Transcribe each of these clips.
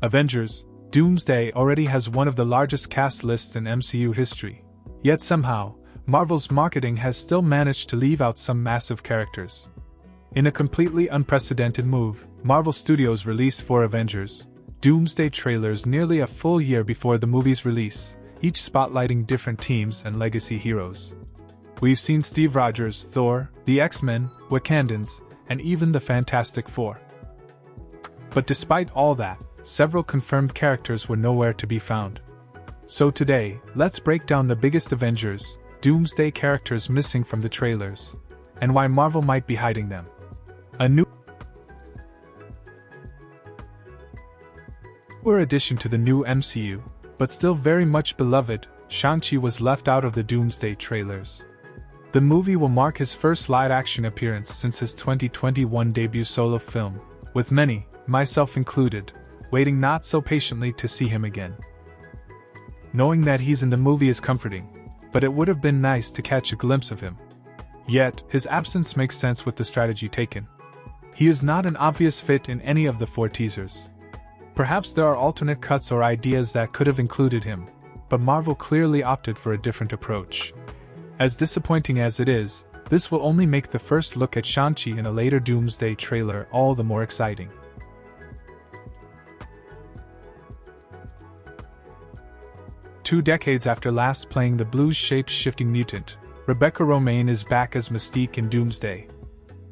Avengers: Doomsday already has one of the largest cast lists in MCU history. Yet somehow, Marvel's marketing has still managed to leave out some massive characters. In a completely unprecedented move, Marvel Studios released 4 Avengers: Doomsday trailers nearly a full year before the movie's release, each spotlighting different teams and legacy heroes. We've seen Steve Rogers, Thor, the X-Men, Wakandans, and even the Fantastic Four. But despite all that, several confirmed characters were nowhere to be found. So today, let's break down the biggest Avengers: Doomsday characters missing from the trailers, and why Marvel might be hiding them. A newer addition to the new MCU, but still very much beloved, Shang-Chi was left out of the Doomsday trailers. The movie will mark his first live-action appearance since his 2021 debut solo film, with many, myself included, waiting not so patiently to see him again. Knowing that he's in the movie is comforting, but it would have been nice to catch a glimpse of him. Yet, his absence makes sense with the strategy taken. He is not an obvious fit in any of the 4 teasers. Perhaps there are alternate cuts or ideas that could have included him, but Marvel clearly opted for a different approach. As disappointing as it is, this will only make the first look at Shang-Chi in a later Doomsday trailer all the more exciting. Two decades after last playing the blue-shaped shifting mutant, Rebecca Romijn is back as Mystique in Doomsday.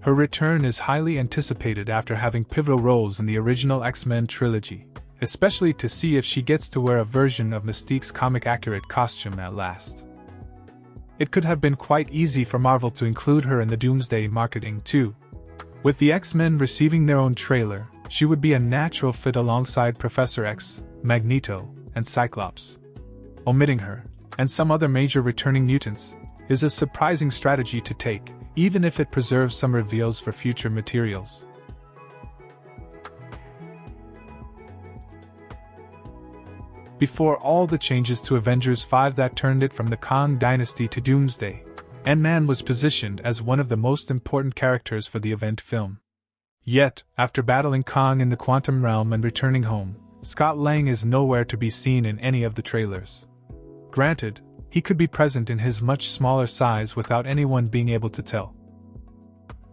Her return is highly anticipated after having pivotal roles in the original X-Men trilogy, especially to see if she gets to wear a version of Mystique's comic-accurate costume at last. It could have been quite easy for Marvel to include her in the Doomsday marketing too. With the X-Men receiving their own trailer, she would be a natural fit alongside Professor X, Magneto, and Cyclops. Omitting her, and some other major returning mutants, is a surprising strategy to take, even if it preserves some reveals for future materials. Before all the changes to Avengers 5 that turned it from the Kang Dynasty to Doomsday, Ant-Man was positioned as one of the most important characters for the event film. Yet, after battling Kang in the quantum realm and returning home, Scott Lang is nowhere to be seen in any of the trailers. Granted, he could be present in his much smaller size without anyone being able to tell.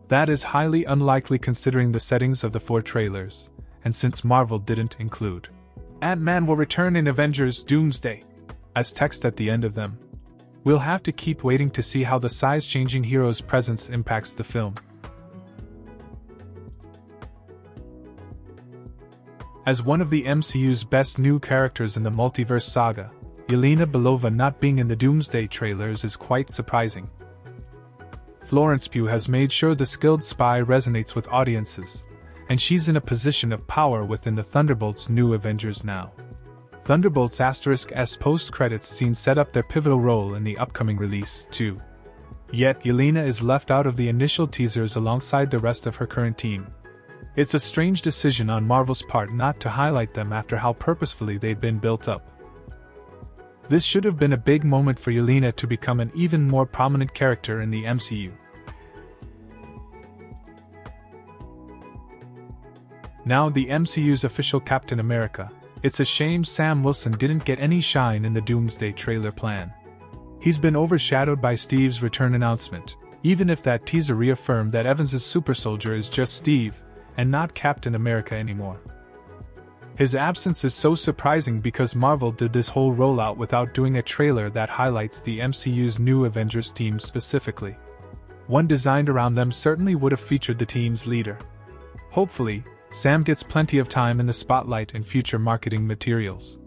That is highly unlikely considering the settings of the 4 trailers, and since Marvel didn't include Ant-Man will return in Avengers: Doomsday as text at the end of them. We'll have to keep waiting to see how the size-changing hero's presence impacts the film. As one of the MCU's best new characters in the multiverse saga, Yelena Belova not being in the Doomsday trailers is quite surprising. Florence Pugh has made sure the skilled spy resonates with audiences, and she's in a position of power within the Thunderbolts' new Avengers now. Thunderbolts *S post-credits scene set up their pivotal role in the upcoming release, too. Yet Yelena is left out of the initial teasers alongside the rest of her current team. It's a strange decision on Marvel's part not to highlight them after how purposefully they'd been built up. This should have been a big moment for Yelena to become an even more prominent character in the MCU. Now the MCU's official Captain America. It's a shame Sam Wilson didn't get any shine in the Doomsday trailer plan. He's been overshadowed by Steve's return announcement, even if that teaser reaffirmed that Evans' super soldier is just Steve, and not Captain America anymore. His absence is so surprising because Marvel did this whole rollout without doing a trailer that highlights the MCU's new Avengers team specifically. One designed around them certainly would have featured the team's leader. Hopefully, Sam gets plenty of time in the spotlight in future marketing materials.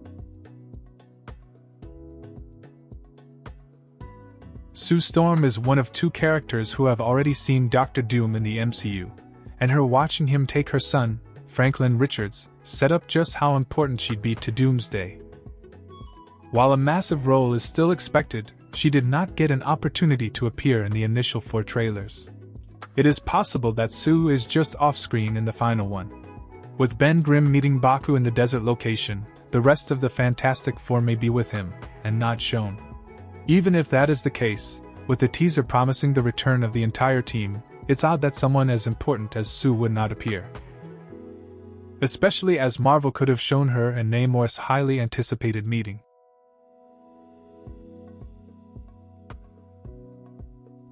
Sue Storm is one of 2 characters who have already seen Doctor Doom in the MCU, and her watching him take her son, Franklin Richards, set up just how important she'd be to Doomsday. While a massive role is still expected, she did not get an opportunity to appear in the initial 4 trailers. It is possible that Sue is just off-screen in the final one. With Ben Grimm meeting Baku in the desert location, the rest of the Fantastic Four may be with him, and not shown. Even if that is the case, with the teaser promising the return of the entire team, it's odd that someone as important as Sue would not appear. especially as Marvel could have shown her and Namor's highly anticipated meeting.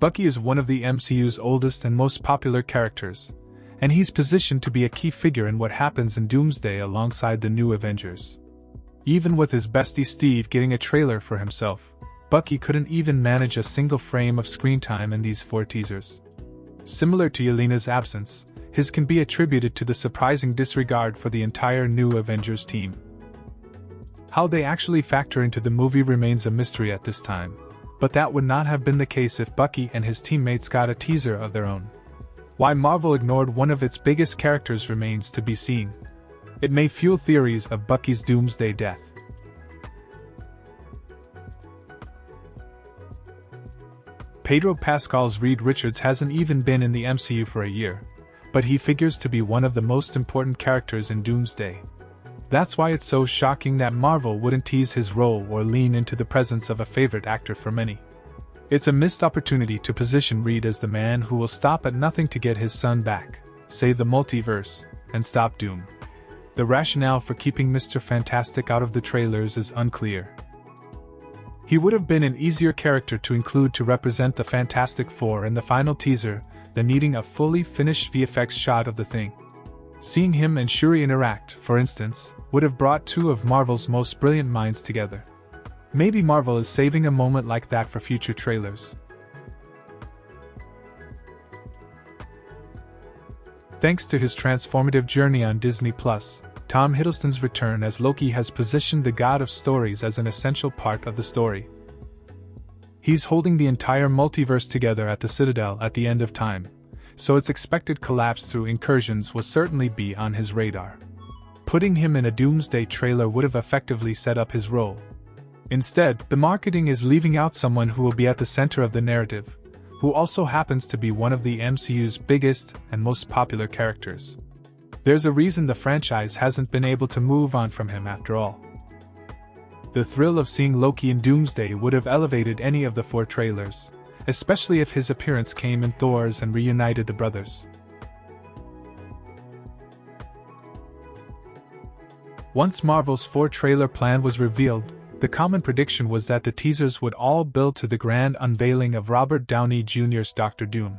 Bucky is one of the MCU's oldest and most popular characters, and he's positioned to be a key figure in what happens in Doomsday alongside the new Avengers. Even with his bestie Steve getting a trailer for himself, Bucky couldn't even manage a single frame of screen time in these 4 teasers. Similar to Yelena's absence, his can be attributed to the surprising disregard for the entire new Avengers team. How they actually factor into the movie remains a mystery at this time, but that would not have been the case if Bucky and his teammates got a teaser of their own. Why Marvel ignored one of its biggest characters remains to be seen. It may fuel theories of Bucky's Doomsday death. Pedro Pascal's Reed Richards hasn't even been in the MCU for a year, but he figures to be one of the most important characters in Doomsday. That's why it's so shocking that Marvel wouldn't tease his role or lean into the presence of a favorite actor for many. It's a missed opportunity to position Reed as the man who will stop at nothing to get his son back, save the multiverse, and stop Doom. The rationale for keeping Mr. Fantastic out of the trailers is unclear. He would have been an easier character to include to represent the Fantastic Four in the final teaser than needing a fully finished VFX shot of the Thing. Seeing him and Shuri interact, for instance, would have brought 2 of Marvel's most brilliant minds together. Maybe Marvel is saving a moment like that for future trailers. Thanks to his transformative journey on Disney+, Tom Hiddleston's return as Loki has positioned the God of Stories as an essential part of the story. He's holding the entire multiverse together at the Citadel at the end of time, so its expected collapse through incursions will certainly be on his radar. Putting him in a Doomsday trailer would have effectively set up his role. Instead, the marketing is leaving out someone who will be at the center of the narrative, who also happens to be one of the MCU's biggest and most popular characters. There's a reason the franchise hasn't been able to move on from him after all. The thrill of seeing Loki in Doomsday would have elevated any of the 4 trailers, especially if his appearance came in Thor's and reunited the brothers. Once Marvel's 4-trailer plan was revealed, the common prediction was that the teasers would all build to the grand unveiling of Robert Downey Jr.'s Dr. Doom.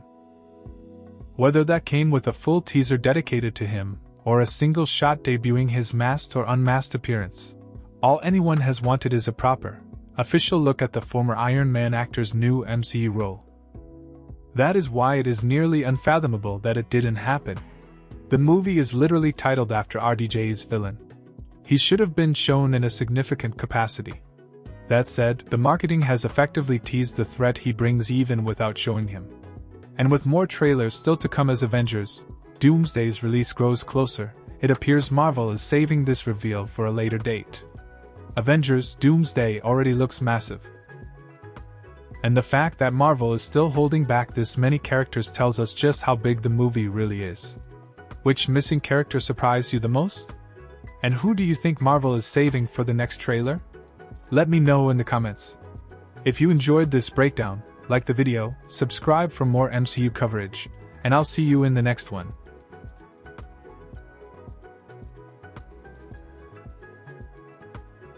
Whether that came with a full teaser dedicated to him, or a single shot debuting his masked or unmasked appearance, all anyone has wanted is a proper, official look at the former Iron Man actor's new MCU role. That is why it is nearly unfathomable that it didn't happen. The movie is literally titled after RDJ's villain. He should have been shown in a significant capacity. That said, the marketing has effectively teased the threat he brings even without showing him. And with more trailers still to come as Avengers, Doomsday's release grows closer, it appears Marvel is saving this reveal for a later date. Avengers Doomsday already looks massive. And the fact that Marvel is still holding back this many characters tells us just how big the movie really is. Which missing character surprised you the most? And who do you think Marvel is saving for the next trailer? Let me know in the comments. If you enjoyed this breakdown, like the video, subscribe for more MCU coverage, and I'll see you in the next one.